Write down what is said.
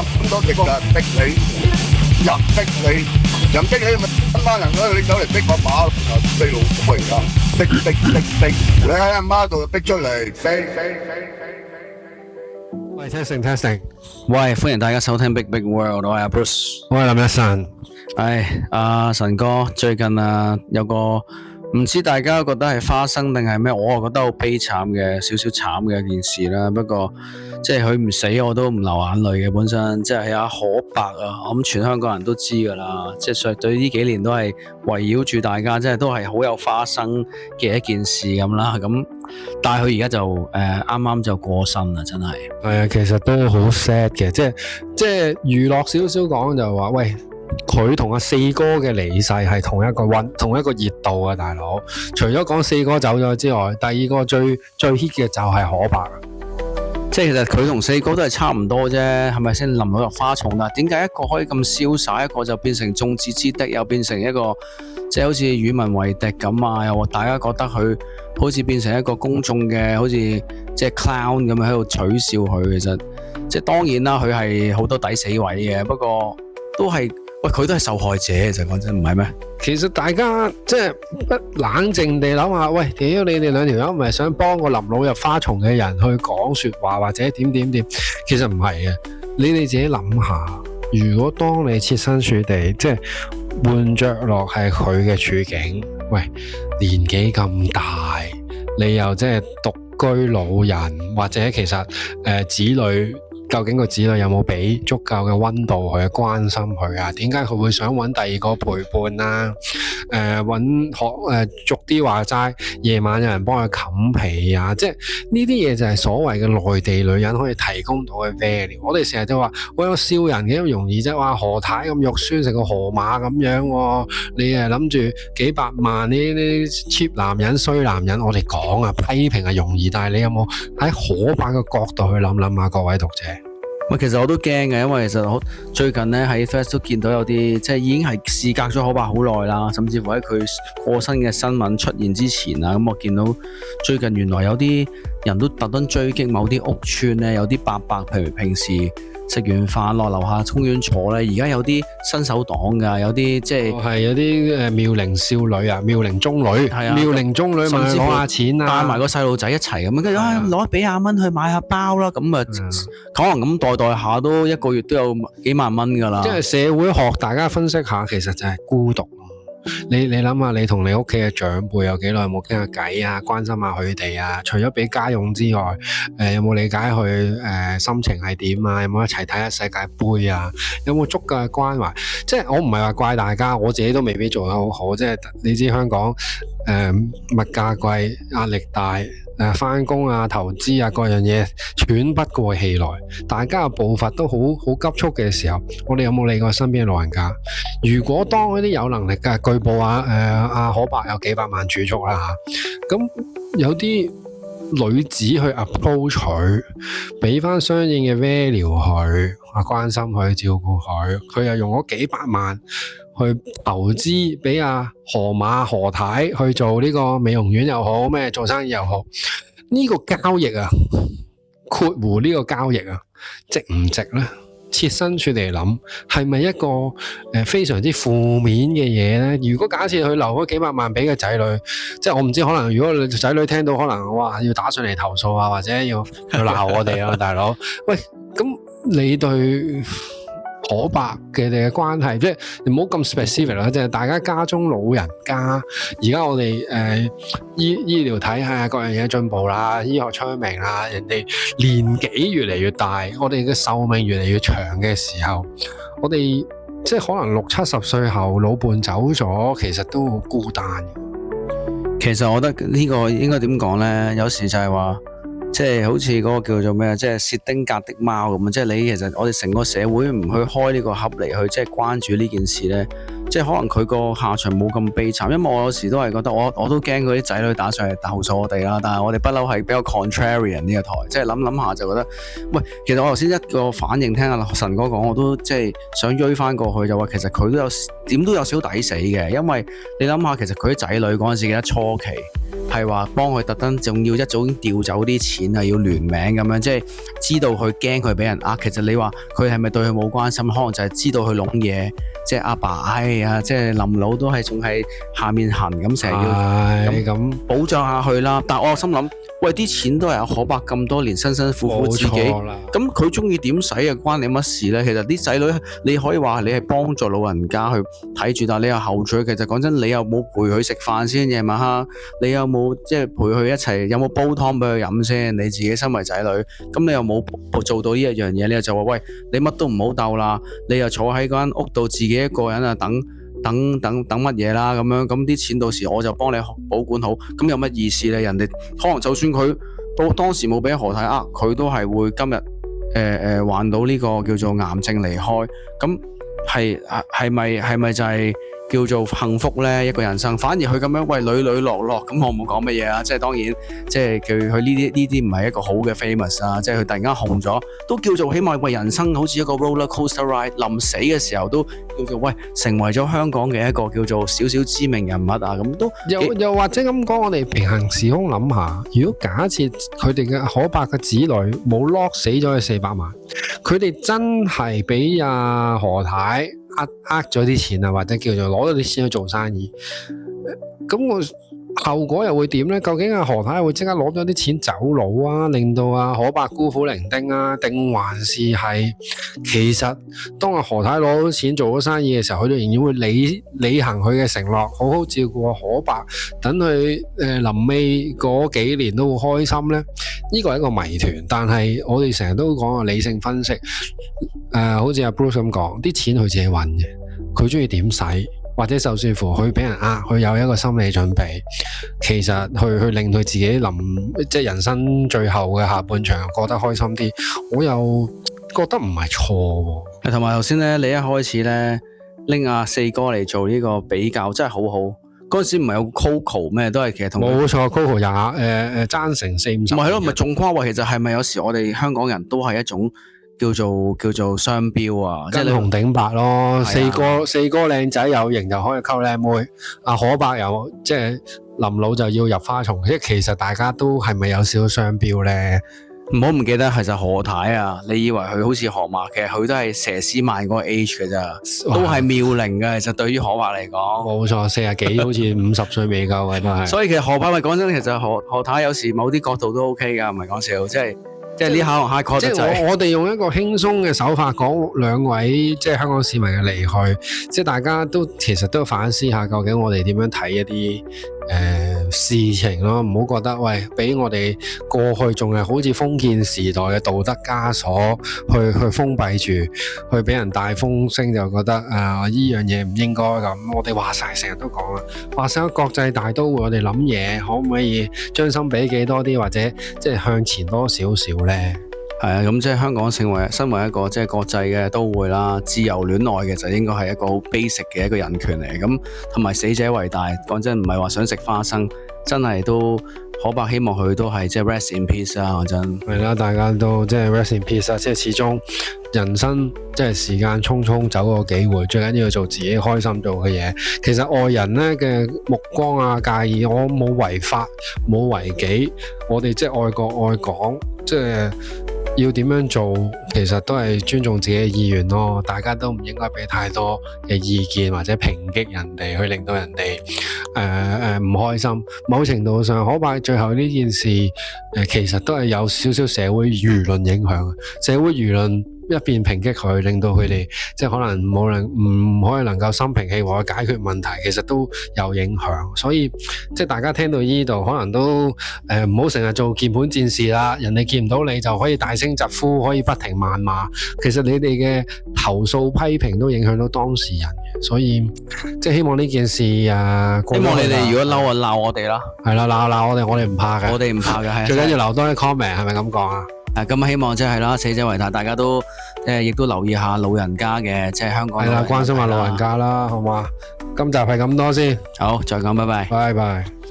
咁多敵人逼你，人逼你，人逼你咪一班人咧，你走嚟逼我馬，逼老虎而家，逼，你喺阿媽度逼出嚟，逼。喂，testing，喂，歡迎大家收聽 Big Big World， 我係阿 Bruce， 我係林一晨。阿神哥最近有個唔知大家覺得係花生定係咩，我覺得好悲慘嘅，少少慘嘅一件事啦。不過即係佢唔死，我都唔流眼淚嘅。本身即係阿可伯啊，我諗全香港人都知噶啦。即係所以對呢幾年都係圍繞住大家，即係都係好有花生嘅一件事咁啦。咁但係佢而家就啱啱就過身啦，真係。係啊，其實都好 sad 嘅，即係娛樂少少講就話，喂，佢同阿四哥嘅離世係同一個熱度啊，大佬。除咗講四哥走咗之外，第二個最 hit 嘅就係可伯。即係其實佢同四哥都係差唔多啫，係咪先？林老入花叢啦，點解一個可以咁瀟灑，一個就變成眾矢之的，又變成一個即係好似與民為敵咁啊？又大家覺得佢好似變成一個公眾嘅，好似即係 clown 咁樣喺度取笑佢。其實即係當然啦，佢係好多抵死位嘅，不過都係喂，佢都係受害者，其實講真唔係咩？其實大家即係冷靜地諗下，喂，屌你哋兩條友唔係想幫個林老入花叢嘅人去講說話或者點？其實唔係嘅，你哋自己諗下，如果當你設身處地，即係換着落係佢嘅處境，喂，年紀咁大，你又即係獨居老人，或者其實子女。究竟個子女有冇俾足夠嘅溫度去關心佢啊？點解佢會想揾第二個陪伴啊？逐啲話齋，夜晚有人幫佢冚被啊！即係呢啲嘢就係所謂嘅內地女人可以提供到嘅 value。我哋成日都話，喂，我笑人幾咁容易啫？哇，何太咁肉酸，成個河馬咁樣喎！你諗住幾百萬呢啲 cheap 男人、衰男人，我哋講啊，批評係容易，但係你有冇喺可伯嘅角度去諗下，各位讀者？其實我都驚嘅，因為其實最近咧喺 Facebook 都見到有啲即係已經係事隔咗可伯好耐啦，甚至乎喺佢過身嘅新聞出現之前啊，咁我見到最近原來有啲人都特登追擊某啲屋邨咧，有啲伯伯，譬如平時食完飯落樓下公園坐咧，而家有啲新手黨㗎，有啲即係係有啲妙齡少女啊，妙齡中女，係啊，妙齡中女甚至攞下錢啊，帶埋個細路仔一齊咁樣，跟住攞俾廿蚊去買下包啦，咁啊可能咁代下都一個月都有幾萬蚊㗎啦。即係社會學，大家分析下，其實就係孤獨。你諗下，你同你屋企嘅長輩有幾耐冇傾下偈啊？關心下佢哋啊？除咗俾家用之外，有冇理解佢心情係點啊？有冇一齊睇下世界盃啊？有冇足夠嘅關懷？即係我唔係話怪大家，我自己都未必做得好好。即係你知香港物價貴，壓力大。返工啊、投資啊，各樣嘢喘不過氣來，大家嘅步伐都好急促嘅時候，我哋有冇理過身邊嘅老人家？如果當嗰啲有能力嘅，據報阿可伯有幾百萬儲蓄啦嚇，咁有啲女子去 approach 佢，俾翻相應嘅 value 佢，關心佢、照顧佢，佢又用咗幾百萬去投資俾阿何太去做呢個美容院又好，咩做生意又好，呢個交易啊，括弧呢個交易啊，值唔值呢？設身處地諗，係咪一個非常之負面嘅嘢呢？如果假設佢留咗幾百萬俾個仔女，即係我唔知，可能如果你仔女聽到，可能哇要打上嚟投訴啊，或者要鬧我哋啊，大佬。喂，咁你對可伯嘅哋嘅關係，即係唔好咁 specific 啦，即係大家家中老人家，而家我哋醫療體系啊，各樣嘢進步啦，醫學昌明啦，人哋年紀越嚟越大，我哋嘅壽命越嚟越長嘅時候，我哋即係可能60-70歲後老伴走咗，其實都好孤單嘅。其實我覺得呢個應該點講呢？有時就係話，即係好似嗰個叫做咩，即係薛丁格的貓咁啊！即係你其實我哋成個社會唔去開呢個盒嚟去即係關注呢件事呢，即係可能佢個下場冇咁悲慘。因為我有時都係覺得我都驚嗰啲仔女打上嚟投訴我哋啦。但係我哋不嬲係比較 contrarian 呢個台，即係諗下就覺得，喂，其實我頭先一個反應聽阿神哥講，我都即係想追翻過去就話，其實佢都有點都有少抵死嘅，因為你諗下，其實佢啲仔女嗰陣時記得初期。係話幫佢特登，仲要一早已經調走啲錢啊，要聯名咁樣，即係知道佢驚佢俾人呃。其實你話佢係咪對佢冇關心？可能就係知道佢攏嘢，即係阿爸，哎呀，即係臨老都係仲係下面痕咁，成日要咁保障下佢啦。但係我心諗，喂，啲錢都係阿可伯咁多年辛辛苦苦自己，咁佢中意點使啊？關你乜事呢？其實啲仔女你可以話你係幫助老人家去睇住，但係你又後嘴。其實講真，你有冇陪佢食飯先？夜晚黑你有冇即係陪佢一齊？有冇煲湯俾佢飲先？你自己身為仔女，咁你又冇做到呢一樣嘢，你就話喂，你乜都唔好鬥啦，你又坐喺間屋度自己一個人啊等乜嘢啦咁樣，咁啲錢到時我就幫你保管好，咁有乜意思呢？人哋可能就算佢到當時冇俾何太呃，佢都係會今日患到呢個叫做癌症離開，咁係咪就係叫做幸福呢？一個人生，反而佢咁樣喂，女落落，咁我冇講乜嘢啊！即係當然，即係佢呢啲唔係一個好嘅 famous 啊！即係佢突然間紅咗，都叫做起碼為人生好似一個 roller coaster ride，臨死嘅時候都叫做喂，成為咗香港嘅一個叫做少少知名人物啊！咁都又或者咁講，我哋平行時空諗下，如果假設佢哋嘅可伯嘅子女冇 lock 死咗佢400萬，佢哋真係俾阿何太呃咗啲錢啊，或者叫做攞咗啲錢去做生意，咁我後果又會點呢？究竟阿何太會即刻攞咗啲錢走佬啊，令到阿可伯孤苦伶仃啊，定還是係其實當阿何太攞到錢做咗生意嘅時候，佢仍然會履行佢嘅承諾，好好照顧阿可伯，等佢臨尾嗰幾年都會開心呢？呢個係一個謎團，但係我哋成日都講理性分析，好似阿 Bruce 咁講，啲錢佢自己揾嘅，佢中意點使，或者就算乎佢俾人呃，佢有一個心理準備，其實去令佢自己即係人生最後嘅下半場過得開心啲，我又覺得唔係錯喎。同埋頭先咧，你一開始咧拎阿四哥嚟做呢個比較，真係好好。嗰陣時唔係有 Coco 咩，都係其實同冇錯 Coco 爭成40-50。唔係咯，咪仲誇喎。其實係咪有時我哋香港人都係一種叫做雙標啊？即係跟紅頂白咯。四哥靚仔有型就可以溝靚妹，阿可伯又即係臨老就要入花叢。即係其實大家都係咪有少少雙標咧？唔好唔記得，其實何太啊，你以為佢好似何嫲，其實佢都係佘詩曼嗰個 age 嘅咋，都係妙齡嘅。其實對於何伯嚟講，冇錯，40幾好似50歲未夠嘅都係。所以其實何伯咪講真，其實何太有時某啲角度都 OK 噶，唔係講笑，即係呢下可能 high court 得滯。即係我哋用一個輕鬆嘅手法講兩位即係香港市民嘅離去，即係大家都其實都反思下，究竟我哋點樣睇一啲事情咯，唔好覺得喂，俾我哋過去仲係好似封建時代嘅道德枷鎖去封閉住，去俾人大風聲就覺得呢樣嘢唔應該咁。我哋話晒成日都講啦，話晒國際大都會，我哋諗嘢可唔可以將心比己多啲，或者即係向前多少少呢？係啊，咁即係香港身為一個即係國際嘅都會啦，自由戀愛嘅就應該係一個好 basic 嘅一個人權嚟。咁同埋死者為大，講真唔係話想食花生，真係都可伯希望佢都係即係 rest in peace 啊！講真係啦，大家都即係 rest in peace 啊！即係始終人生即係時間匆匆走過幾回，最緊要做自己開心做嘅嘢。其實外人咧嘅目光啊、介意，我冇違法冇違紀，我哋即係愛國愛港，即係。要點樣做，其實都係尊重自己嘅意願咯。大家都唔應該俾太多嘅意見或者抨擊人哋，去令到人哋唔開心。某程度上，可伯最後呢件事其實都係有少少社會輿論影響。社會輿論一邊抨擊佢，令到佢哋即係可能唔可以能夠心平氣和去解決問題，其實都有影響。所以即係大家聽到呢度，可能都唔好成日做鍵盤戰士啦。人哋見唔到你就可以大聲疾呼，可以不停謾罵。其實你哋嘅投訴批評都影響到當事人嘅。所以即係希望呢件事希望你哋如果嬲啊鬧我哋啦，係啦鬧我哋唔怕嘅，我哋唔怕嘅，係最緊要留多啲 comment， 係咪咁講啊？咁希望即係啦，死者為大，大家都亦都留意下老人家嘅，即係香港係啦，關心下老人家啦，好嘛？今集係咁多先，好，再講，拜拜，拜拜。